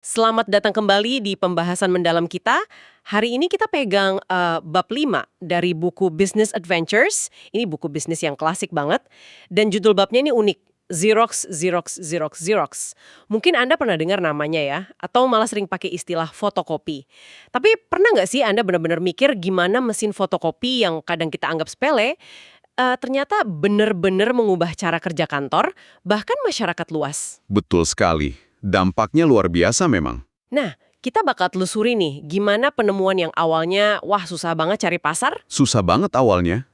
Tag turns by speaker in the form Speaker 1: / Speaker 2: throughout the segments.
Speaker 1: Selamat datang kembali di pembahasan mendalam kita. Hari ini kita pegang bab 5 dari buku Business Adventures. Ini buku bisnis yang klasik banget. Dan judul babnya ini unik. Xerox, Xerox, Xerox, Xerox. Mungkin Anda pernah dengar namanya ya, atau malah sering pakai istilah fotokopi. Tapi pernah nggak sih Anda benar-benar mikir gimana mesin fotokopi yang kadang kita anggap sepele, ternyata benar-benar mengubah cara kerja kantor, bahkan masyarakat luas?
Speaker 2: Betul sekali. Dampaknya luar biasa memang.
Speaker 1: Nah, kita bakal telusuri nih, gimana penemuan yang awalnya, wah susah banget cari pasar,
Speaker 2: Susah banget awalnya.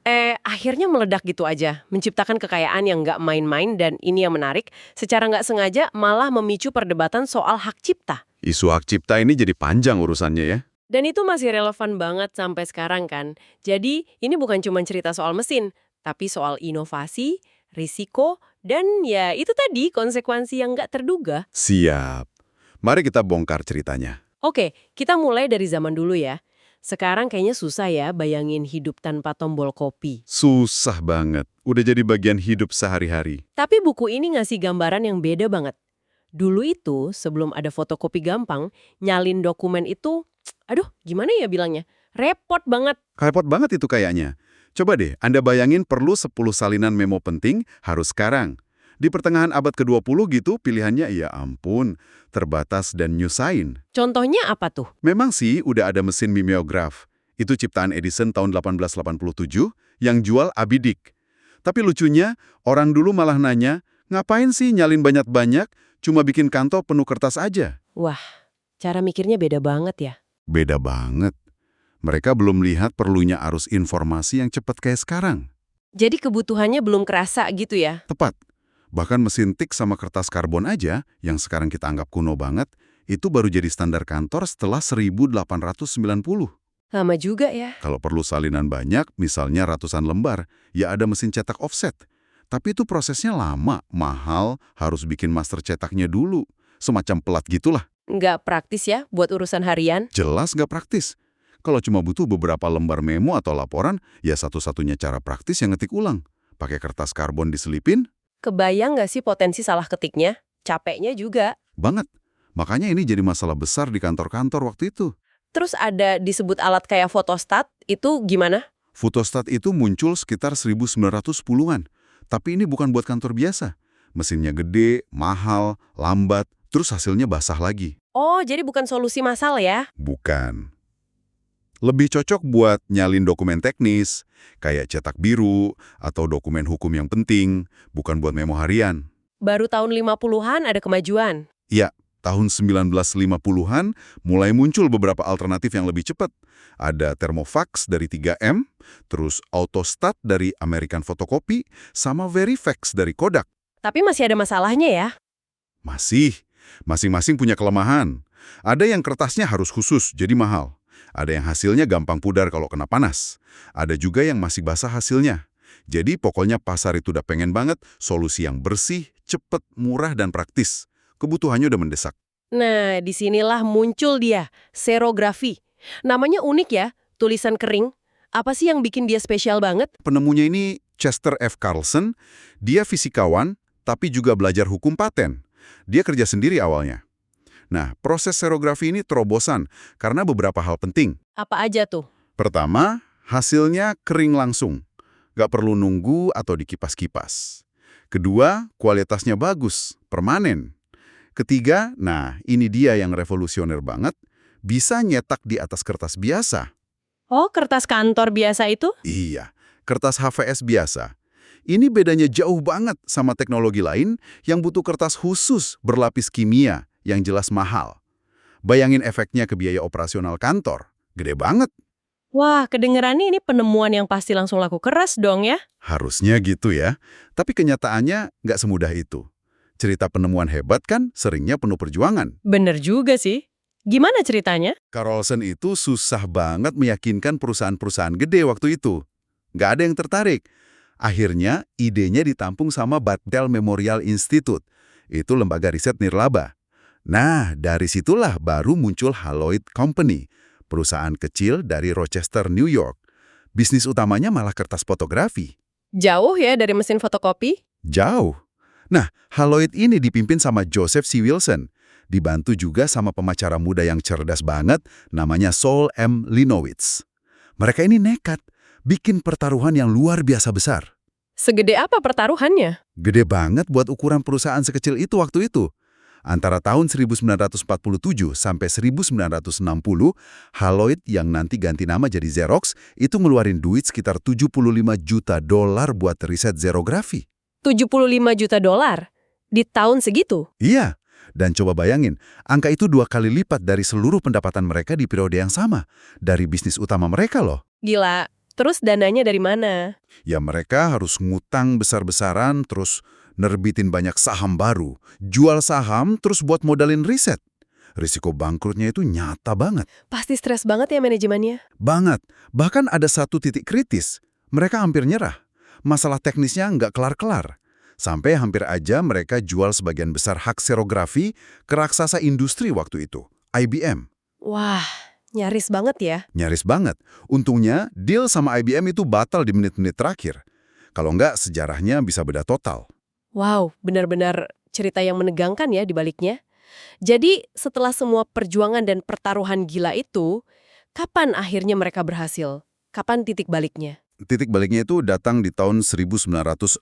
Speaker 1: akhirnya meledak gitu aja, menciptakan kekayaan yang nggak main-main dan ini yang menarik, secara nggak sengaja malah memicu perdebatan soal hak cipta.
Speaker 2: Isu hak cipta ini jadi panjang urusannya ya.
Speaker 1: Dan itu masih relevan banget sampai sekarang kan. Jadi, ini bukan cuma cerita soal mesin, tapi soal inovasi, risiko, dan ya itu tadi konsekuensi yang nggak terduga.
Speaker 2: Siap. Mari kita bongkar ceritanya.
Speaker 1: Oke, kita mulai dari zaman dulu ya. Sekarang kayaknya susah ya bayangin hidup tanpa tombol kopi.
Speaker 2: Susah banget. Udah jadi bagian hidup sehari-hari.
Speaker 1: Tapi buku ini ngasih gambaran yang beda banget. Dulu itu, sebelum ada fotokopi gampang, nyalin dokumen itu, aduh gimana ya bilangnya, repot banget.
Speaker 2: Repot banget itu kayaknya. Coba deh, Anda bayangin perlu 10 salinan memo penting harus sekarang. Di pertengahan abad ke-20 gitu, pilihannya ya ampun, terbatas dan nyusahin.
Speaker 1: Contohnya apa tuh?
Speaker 2: Memang sih udah ada mesin mimeograf. Itu ciptaan Edison tahun 1887 yang jual Abidik. Tapi lucunya, orang dulu malah nanya, ngapain sih nyalin banyak-banyak, cuma bikin kantong penuh kertas aja?
Speaker 1: Wah, cara mikirnya beda banget ya.
Speaker 2: Beda banget. Mereka belum lihat perlunya arus informasi yang cepat kayak sekarang.
Speaker 1: Jadi kebutuhannya belum kerasa gitu ya?
Speaker 2: Tepat. Bahkan mesin tik sama kertas karbon aja, yang sekarang kita anggap kuno banget, itu baru jadi standar kantor setelah 1890.
Speaker 1: Lama juga ya.
Speaker 2: Kalau perlu salinan banyak, misalnya ratusan lembar, ya ada mesin cetak offset. Tapi itu prosesnya lama, mahal, harus bikin master cetaknya dulu. Semacam pelat gitulah.
Speaker 1: Nggak praktis ya buat urusan harian?
Speaker 2: Jelas nggak praktis. Kalau cuma butuh beberapa lembar memo atau laporan, ya satu-satunya cara praktis yang ngetik ulang. Pakai kertas karbon diselipin,
Speaker 1: Kebayang nggak sih potensi salah ketiknya? Capeknya juga.
Speaker 2: banget. Makanya ini jadi masalah besar di kantor-kantor waktu itu.
Speaker 1: Terus ada disebut alat kayak fotostat, itu gimana?
Speaker 2: Fotostat itu muncul sekitar 1910-an. Tapi ini bukan buat kantor biasa. Mesinnya gede, mahal, lambat, terus hasilnya basah lagi.
Speaker 1: Oh, jadi bukan solusi masalah ya?
Speaker 2: Bukan. Lebih cocok buat nyalin dokumen teknis, kayak cetak biru atau dokumen hukum yang penting, bukan buat memo harian.
Speaker 1: Baru tahun 50-an ada kemajuan.
Speaker 2: Ya, tahun 1950-an mulai muncul beberapa alternatif yang lebih cepat. Ada Thermofax dari 3M, terus Autostat dari American Photocopy, sama Verifax dari Kodak.
Speaker 1: Tapi masih ada masalahnya ya?
Speaker 2: Masih, masing-masing punya kelemahan. Ada yang kertasnya harus khusus, jadi mahal. Ada yang hasilnya gampang pudar kalau kena panas. Ada juga yang masih basah hasilnya. Jadi pokoknya pasar itu udah pengen banget solusi yang bersih, cepet, murah, dan praktis. Kebutuhannya udah mendesak.
Speaker 1: Nah, disinilah muncul dia, serografi. Namanya unik ya, tulisan kering. Apa sih yang bikin dia spesial banget?
Speaker 2: Penemunya ini Chester F. Carlson. Dia fisikawan, tapi juga belajar hukum paten. Dia kerja sendiri awalnya. Nah, proses serografi ini terobosan karena beberapa hal penting.
Speaker 1: Apa aja tuh?
Speaker 2: Pertama, hasilnya kering langsung. Nggak perlu nunggu atau dikipas-kipas. Kedua, kualitasnya bagus, permanen. Ketiga, nah ini dia yang revolusioner banget, bisa nyetak di atas kertas biasa.
Speaker 1: Oh, kertas kantor biasa itu?
Speaker 2: Iya, kertas HVS biasa. Ini bedanya jauh banget sama teknologi lain yang butuh kertas khusus berlapis kimia yang jelas mahal. Bayangin efeknya ke biaya operasional kantor. Gede banget.
Speaker 1: Wah, kedengerannya ini penemuan yang pasti langsung laku keras dong ya?
Speaker 2: Harusnya gitu ya. Tapi kenyataannya nggak semudah itu. Cerita penemuan hebat kan seringnya penuh perjuangan.
Speaker 1: Bener juga sih. Gimana ceritanya?
Speaker 2: Carlson itu susah banget meyakinkan perusahaan-perusahaan gede waktu itu. Nggak ada yang tertarik. Akhirnya, idenya ditampung sama Battelle Memorial Institute. Itu lembaga riset nirlaba. Nah, dari situlah baru muncul Haloid Company, perusahaan kecil dari Rochester, New York. Bisnis utamanya malah kertas fotografi.
Speaker 1: Jauh ya dari mesin fotokopi?
Speaker 2: Jauh. Nah, Haloid ini dipimpin sama Joseph C. Wilson. Dibantu juga sama pemacara muda yang cerdas banget, namanya Saul M. Linowitz. Mereka ini nekat, bikin pertaruhan yang luar biasa besar.
Speaker 1: Segede apa pertaruhannya?
Speaker 2: Gede banget buat ukuran perusahaan sekecil itu waktu itu. Antara tahun 1947 sampai 1960, Haloid yang nanti ganti nama jadi Xerox itu ngeluarin duit sekitar 75 juta dolar buat riset zerografi.
Speaker 1: 75 juta dolar? Di tahun segitu?
Speaker 2: Iya, dan coba bayangin, angka itu 2 kali lipat dari seluruh pendapatan mereka di periode yang sama, dari bisnis utama mereka loh.
Speaker 1: Gila. Terus dananya dari mana?
Speaker 2: Ya mereka harus ngutang besar-besaran, terus nerbitin banyak saham baru, jual saham, terus buat modalin riset. Risiko bangkrutnya itu nyata banget.
Speaker 1: Pasti stres banget ya manajemennya?
Speaker 2: Banget. Bahkan ada satu titik kritis. Mereka hampir nyerah. Masalah teknisnya nggak kelar-kelar. Sampai hampir aja mereka jual sebagian besar hak serografi ke raksasa industri waktu itu, IBM.
Speaker 1: Wah, nyaris banget ya.
Speaker 2: Nyaris banget. Untungnya, deal sama IBM itu batal di menit-menit terakhir. Kalau nggak, sejarahnya bisa beda total.
Speaker 1: Wow, benar-benar cerita yang menegangkan ya di baliknya. Jadi, setelah semua perjuangan dan pertaruhan gila itu, kapan akhirnya mereka berhasil? Kapan titik baliknya?
Speaker 2: Titik baliknya itu datang di tahun 1960.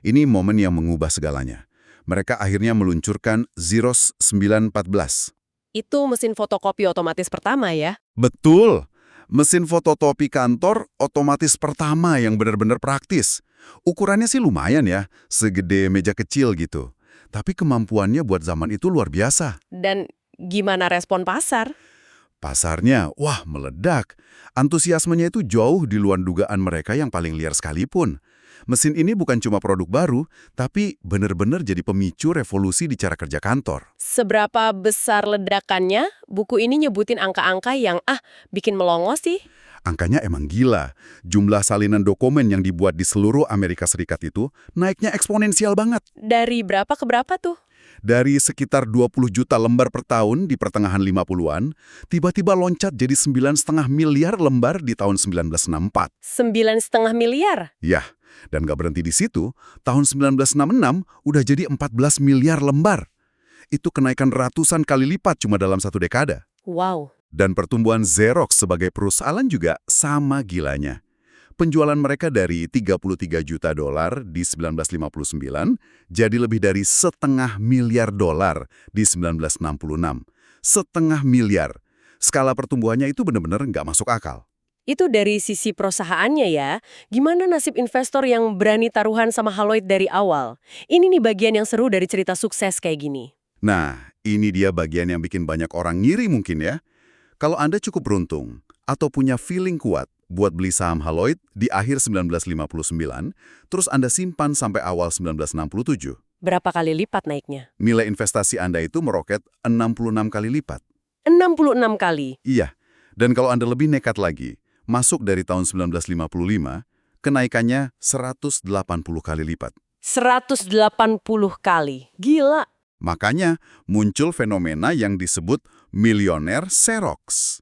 Speaker 2: Ini momen yang mengubah segalanya. Mereka akhirnya meluncurkan Xerox 914.
Speaker 1: Itu mesin fotokopi otomatis pertama ya?
Speaker 2: Betul! Mesin fotokopi kantor otomatis pertama yang benar-benar praktis. Ukurannya sih lumayan ya, segede meja kecil gitu. Tapi kemampuannya buat zaman itu luar biasa.
Speaker 1: Dan gimana respon pasar?
Speaker 2: Pasarnya, wah meledak. Antusiasmenya itu jauh di luar dugaan mereka yang paling liar sekalipun. Mesin ini bukan cuma produk baru, tapi benar-benar jadi pemicu revolusi di cara kerja kantor.
Speaker 1: Seberapa besar ledakannya? Buku ini nyebutin angka-angka yang bikin melongo sih.
Speaker 2: Angkanya emang gila. Jumlah salinan dokumen yang dibuat di seluruh Amerika Serikat itu naiknya eksponensial banget.
Speaker 1: Dari berapa ke berapa tuh?
Speaker 2: Dari sekitar 20 juta lembar per tahun di pertengahan 50-an, tiba-tiba loncat jadi 9,5 miliar lembar di tahun 1964.
Speaker 1: 9,5 miliar?
Speaker 2: Yah, dan nggak berhenti di situ, tahun 1966 udah jadi 14 miliar lembar. Itu kenaikan ratusan kali lipat cuma dalam satu dekade.
Speaker 1: Wow.
Speaker 2: Dan pertumbuhan Xerox sebagai perusahaan juga sama gilanya. Penjualan mereka dari 33 juta dolar di 1959 jadi lebih dari $1,5 miliar di 1966. $1,5 miliar. Skala pertumbuhannya itu benar-benar nggak masuk akal.
Speaker 1: Itu dari sisi perusahaannya ya. Gimana nasib investor yang berani taruhan sama Haloid dari awal? Ini nih bagian yang seru dari cerita sukses kayak gini.
Speaker 2: Nah, ini dia bagian yang bikin banyak orang ngiri mungkin ya. Kalau Anda cukup beruntung atau punya feeling kuat buat beli saham Haloid di akhir 1959, terus Anda simpan sampai awal 1967.
Speaker 1: Berapa kali lipat naiknya?
Speaker 2: Nilai investasi Anda itu meroket 66 kali lipat.
Speaker 1: 66 kali?
Speaker 2: Iya, dan kalau Anda lebih nekat lagi, masuk dari tahun 1955, kenaikannya 180 kali lipat.
Speaker 1: 180 kali? Gila!
Speaker 2: Makanya muncul fenomena yang disebut milioner Xerox.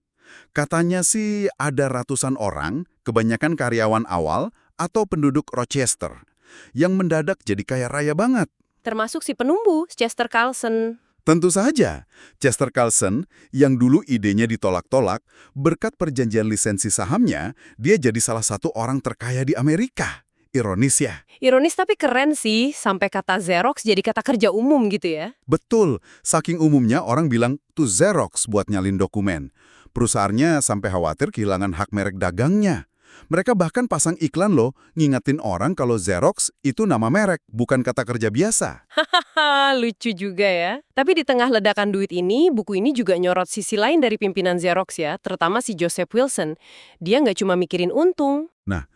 Speaker 2: Katanya sih ada ratusan orang, kebanyakan karyawan awal atau penduduk Rochester, yang mendadak jadi kaya raya banget.
Speaker 1: Termasuk si penumbuh, Chester Carlson.
Speaker 2: Tentu saja, Chester Carlson yang dulu idenya ditolak-tolak, berkat perjanjian lisensi sahamnya, dia jadi salah satu orang terkaya di Amerika. Ironis ya?
Speaker 1: Ironis tapi keren sih, sampai kata Xerox jadi kata kerja umum gitu ya.
Speaker 2: Betul, saking umumnya orang bilang tuh Xerox buat nyalin dokumen. Perusahaannya sampai khawatir kehilangan hak merek dagangnya. Mereka bahkan pasang iklan loh, ngingetin orang kalau Xerox itu nama merek, bukan kata kerja biasa.
Speaker 1: Hahaha, lucu juga ya. Tapi di tengah ledakan duit ini, buku ini juga nyorot sisi lain dari pimpinan Xerox ya, terutama si Joseph Wilson. Dia nggak cuma mikirin untung.
Speaker 2: Nah,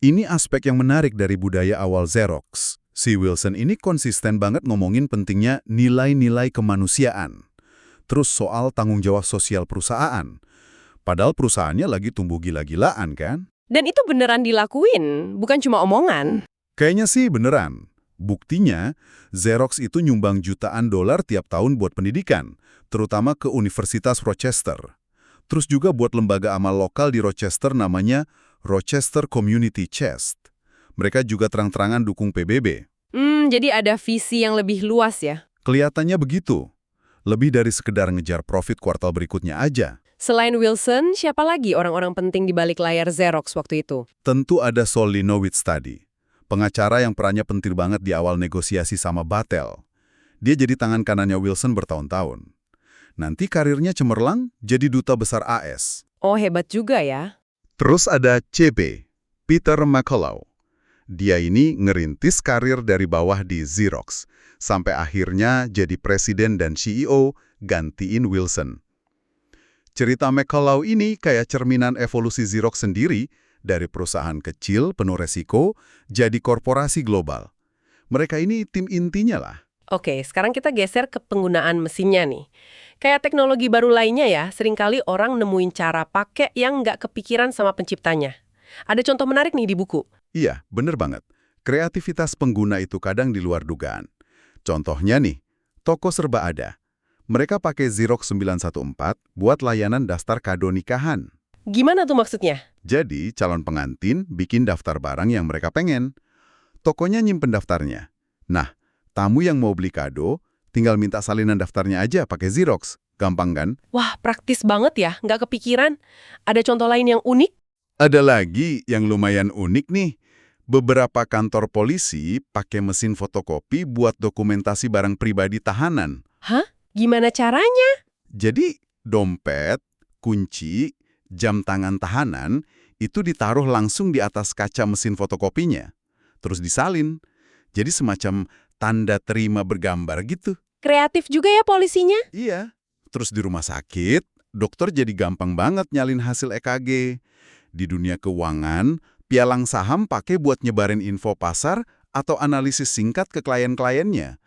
Speaker 2: ini aspek yang menarik dari budaya awal Xerox. Si Wilson ini konsisten banget ngomongin pentingnya nilai-nilai kemanusiaan. Terus soal tanggung jawab sosial perusahaan. Padahal perusahaannya lagi tumbuh gila-gilaan kan?
Speaker 1: Dan itu beneran dilakuin, bukan cuma omongan.
Speaker 2: Kayaknya sih beneran. Buktinya, Xerox itu nyumbang jutaan dolar tiap tahun buat pendidikan, terutama ke Universitas Rochester. Terus juga buat lembaga amal lokal di Rochester namanya Rochester Community Chest. Mereka juga terang-terangan dukung PBB.
Speaker 1: Jadi ada visi yang lebih luas ya?
Speaker 2: Kelihatannya begitu. lebih dari sekedar ngejar profit kuartal berikutnya aja.
Speaker 1: Selain Wilson, siapa lagi orang-orang penting di balik layar Xerox waktu itu?
Speaker 2: Tentu ada Saul Linowitz tadi, pengacara yang perannya penting banget di awal negosiasi sama Battelle. Dia jadi tangan kanannya Wilson bertahun-tahun. Nanti karirnya cemerlang jadi duta besar AS.
Speaker 1: Oh, hebat juga ya.
Speaker 2: Terus ada CP, Peter McCullough. Dia ini ngerintis karir dari bawah di Xerox, sampai akhirnya jadi presiden dan CEO gantiin Wilson. Cerita McCullough ini kayak cerminan evolusi Xerox sendiri, dari perusahaan kecil penuh resiko, jadi korporasi global. Mereka ini tim intinya lah.
Speaker 1: Oke, sekarang kita geser ke penggunaan mesinnya nih. Kayak teknologi baru lainnya ya, seringkali orang nemuin cara pakai yang nggak kepikiran sama penciptanya. Ada contoh menarik nih di buku.
Speaker 2: Iya, bener banget. Kreativitas pengguna itu kadang di luar dugaan. Contohnya nih, toko serba ada. Mereka pakai Xerox 914 buat layanan daftar kado nikahan.
Speaker 1: Gimana tuh maksudnya?
Speaker 2: Jadi, calon pengantin bikin daftar barang yang mereka pengen. Tokonya nyimpen daftarnya. Nah, tamu yang mau beli kado, tinggal minta salinan daftarnya aja pakai Xerox. Gampang kan?
Speaker 1: Wah, praktis banget ya, nggak kepikiran. Ada contoh lain yang unik?
Speaker 2: Ada lagi yang lumayan unik nih. Beberapa kantor polisi pakai mesin fotokopi buat dokumentasi barang pribadi tahanan.
Speaker 1: Hah? Gimana caranya?
Speaker 2: Jadi, dompet, kunci, jam tangan tahanan itu ditaruh langsung di atas kaca mesin fotokopinya. Terus disalin. Jadi semacam tanda terima bergambar gitu.
Speaker 1: Kreatif juga ya polisinya?
Speaker 2: Iya. Terus di rumah sakit, dokter jadi gampang banget nyalin hasil EKG. Di dunia keuangan, pialang saham pakai buat nyebarin info pasar atau analisis singkat ke klien-kliennya.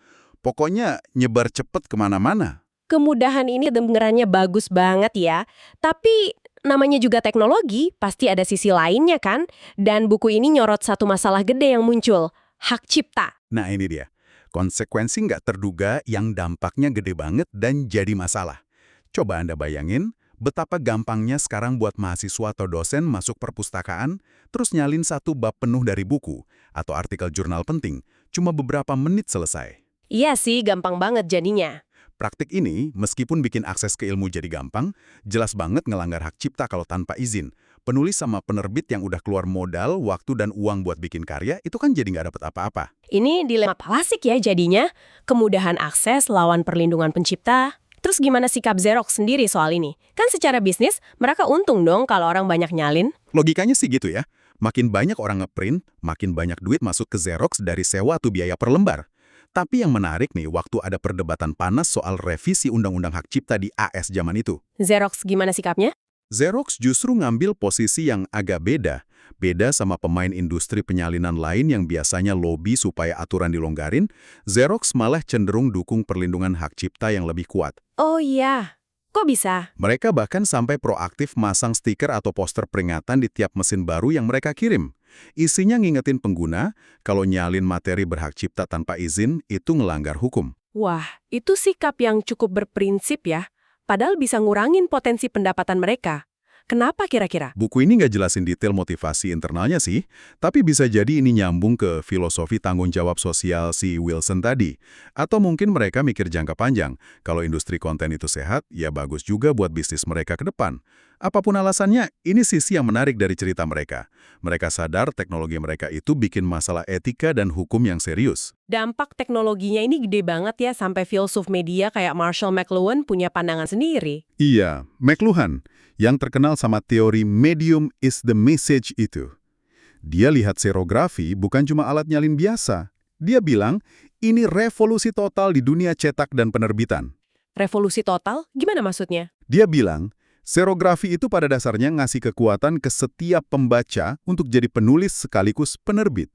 Speaker 2: Pokoknya nyebar cepet kemana-mana.
Speaker 1: Kemudahan ini kedengarannya bagus banget ya. Tapi namanya juga teknologi, pasti ada sisi lainnya kan? Dan buku ini nyorot satu masalah gede yang muncul, hak cipta.
Speaker 2: Nah ini dia, konsekuensi nggak terduga yang dampaknya gede banget dan jadi masalah. Coba Anda bayangin, betapa gampangnya sekarang buat mahasiswa atau dosen masuk perpustakaan, terus nyalin satu bab penuh dari buku atau artikel jurnal penting, cuma beberapa menit selesai.
Speaker 1: Iya sih, gampang banget jadinya.
Speaker 2: Praktik ini, meskipun bikin akses ke ilmu jadi gampang, jelas banget ngelanggar hak cipta kalau tanpa izin. Penulis sama penerbit yang udah keluar modal, waktu, dan uang buat bikin karya, itu kan jadi nggak dapat apa-apa.
Speaker 1: Ini dilema klasik ya jadinya. Kemudahan akses lawan perlindungan pencipta. Terus gimana sikap Xerox sendiri soal ini? Kan secara bisnis, mereka untung dong kalau orang banyak nyalin.
Speaker 2: Logikanya sih gitu ya. Makin banyak orang ngeprint, makin banyak duit masuk ke Xerox dari sewa atau biaya per lembar. Tapi yang menarik nih, waktu ada perdebatan panas soal revisi Undang-Undang Hak Cipta di AS zaman itu.
Speaker 1: Xerox gimana sikapnya?
Speaker 2: Xerox justru ngambil posisi yang agak beda. Beda sama pemain industri penyalinan lain yang biasanya lobi supaya aturan dilonggarin, Xerox malah cenderung dukung perlindungan hak cipta yang lebih kuat.
Speaker 1: Oh iya, kok bisa?
Speaker 2: Mereka bahkan sampai proaktif masang stiker atau poster peringatan di tiap mesin baru yang mereka kirim. Isinya ngingetin pengguna, kalau nyalin materi berhak cipta tanpa izin, itu ngelanggar hukum.
Speaker 1: Wah, itu sikap yang cukup berprinsip ya. Padahal bisa ngurangin potensi pendapatan mereka. Kenapa kira-kira?
Speaker 2: Buku ini nggak jelasin detail motivasi internalnya sih, tapi bisa jadi ini nyambung ke filosofi tanggung jawab sosial si Wilson tadi. Atau mungkin mereka mikir jangka panjang, kalau industri konten itu sehat, ya bagus juga buat bisnis mereka ke depan. Apapun alasannya, ini sisi yang menarik dari cerita mereka. Mereka sadar teknologi mereka itu bikin masalah etika dan hukum yang serius.
Speaker 1: Dampak teknologinya ini gede banget ya, sampai filsuf media kayak Marshall McLuhan punya pandangan sendiri.
Speaker 2: Iya, McLuhan, yang terkenal sama teori medium is the message itu. Dia lihat serografi bukan cuma alat nyalin biasa. Dia bilang, ini revolusi total di dunia cetak dan penerbitan.
Speaker 1: Revolusi total? Gimana maksudnya?
Speaker 2: Dia bilang, serografi itu pada dasarnya ngasih kekuatan ke setiap pembaca untuk jadi penulis sekaligus penerbit.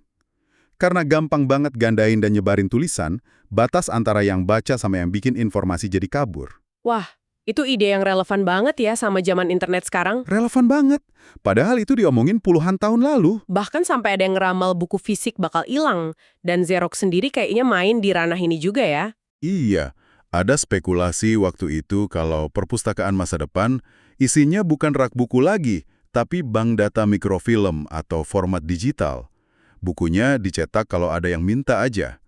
Speaker 2: Karena gampang banget gandain dan nyebarin tulisan, batas antara yang baca sama yang bikin informasi jadi kabur.
Speaker 1: Wah, itu ide yang relevan banget ya sama zaman internet sekarang.
Speaker 2: Relevan banget. Padahal itu diomongin puluhan tahun lalu.
Speaker 1: Bahkan sampai ada yang ngeramal buku fisik bakal hilang. Dan Xerox sendiri kayaknya main di ranah ini juga ya.
Speaker 2: Iya, ada spekulasi waktu itu kalau perpustakaan masa depan isinya bukan rak buku lagi, tapi bank data mikrofilm atau format digital. Bukunya dicetak kalau ada yang minta aja.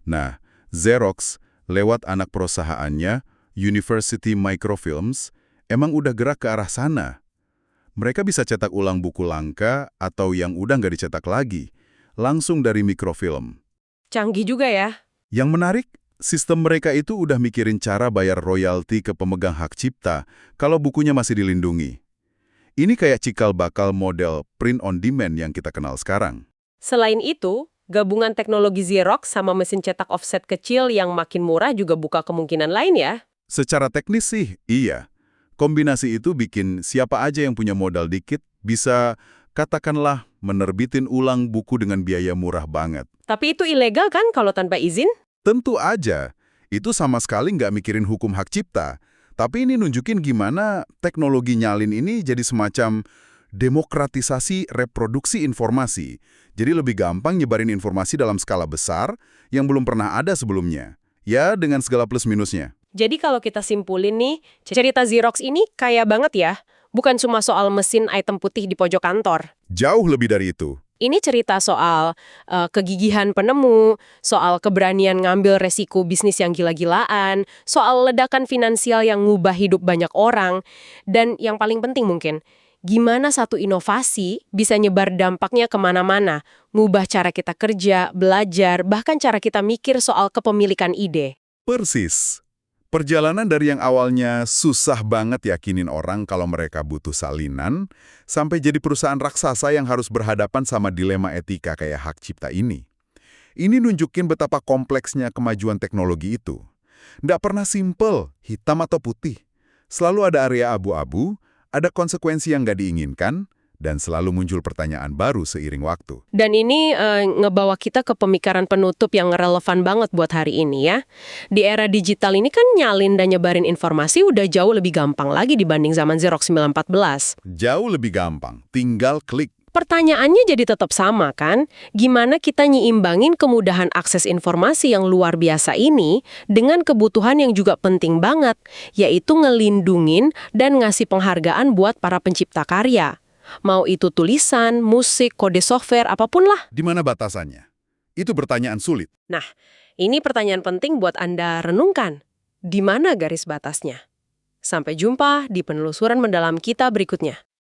Speaker 2: Nah, Xerox lewat anak perusahaannya University Microfilms emang udah gerak ke arah sana. Mereka bisa cetak ulang buku langka atau yang udah nggak dicetak lagi, langsung dari mikrofilm.
Speaker 1: Canggih juga ya.
Speaker 2: Yang menarik, sistem mereka itu udah mikirin cara bayar royalti ke pemegang hak cipta kalau bukunya masih dilindungi. Ini kayak cikal bakal model print on demand yang kita kenal sekarang.
Speaker 1: Selain itu, gabungan teknologi Xerox sama mesin cetak offset kecil yang makin murah juga buka kemungkinan lain ya.
Speaker 2: Secara teknis sih, iya. Kombinasi itu bikin siapa aja yang punya modal dikit bisa, katakanlah, menerbitin ulang buku dengan biaya murah banget.
Speaker 1: Tapi itu ilegal kan kalau tanpa izin?
Speaker 2: Tentu aja, itu sama sekali nggak mikirin hukum hak cipta. Tapi ini nunjukin gimana teknologi nyalin ini jadi semacam demokratisasi reproduksi informasi. Jadi lebih gampang nyebarin informasi dalam skala besar yang belum pernah ada sebelumnya. Ya, dengan segala plus-minusnya.
Speaker 1: Jadi kalau kita simpulin nih, cerita Xerox ini kaya banget ya. Bukan cuma soal mesin item putih di pojok kantor.
Speaker 2: Jauh lebih dari itu.
Speaker 1: Ini cerita soal kegigihan penemu, soal keberanian ngambil resiko bisnis yang gila-gilaan, soal ledakan finansial yang ngubah hidup banyak orang, dan yang paling penting mungkin, gimana satu inovasi bisa nyebar dampaknya kemana-mana, ngubah cara kita kerja, belajar, bahkan cara kita mikir soal kepemilikan ide.
Speaker 2: Persis. Perjalanan dari yang awalnya susah banget yakinin orang kalau mereka butuh salinan, sampai jadi perusahaan raksasa yang harus berhadapan sama dilema etika kayak hak cipta ini. Ini nunjukin betapa kompleksnya kemajuan teknologi itu. Nggak pernah simple, hitam atau putih. Selalu ada area abu-abu, ada konsekuensi yang nggak diinginkan, dan selalu muncul pertanyaan baru seiring waktu.
Speaker 1: Dan ini ngebawa kita ke pemikiran penutup yang relevan banget buat hari ini ya. Di era digital ini kan nyalin dan nyebarin informasi udah jauh lebih gampang lagi dibanding zaman Xerox 914.
Speaker 2: Jauh lebih gampang, tinggal klik.
Speaker 1: Pertanyaannya jadi tetap sama kan? Gimana kita nyiimbangin kemudahan akses informasi yang luar biasa ini dengan kebutuhan yang juga penting banget, yaitu ngelindungin dan ngasih penghargaan buat para pencipta karya. Mau itu tulisan, musik, kode software, apapun lah.
Speaker 2: Di mana batasannya? Itu pertanyaan sulit.
Speaker 1: Nah, ini pertanyaan penting buat Anda renungkan. Di mana garis batasnya? Sampai jumpa di penelusuran mendalam kita berikutnya.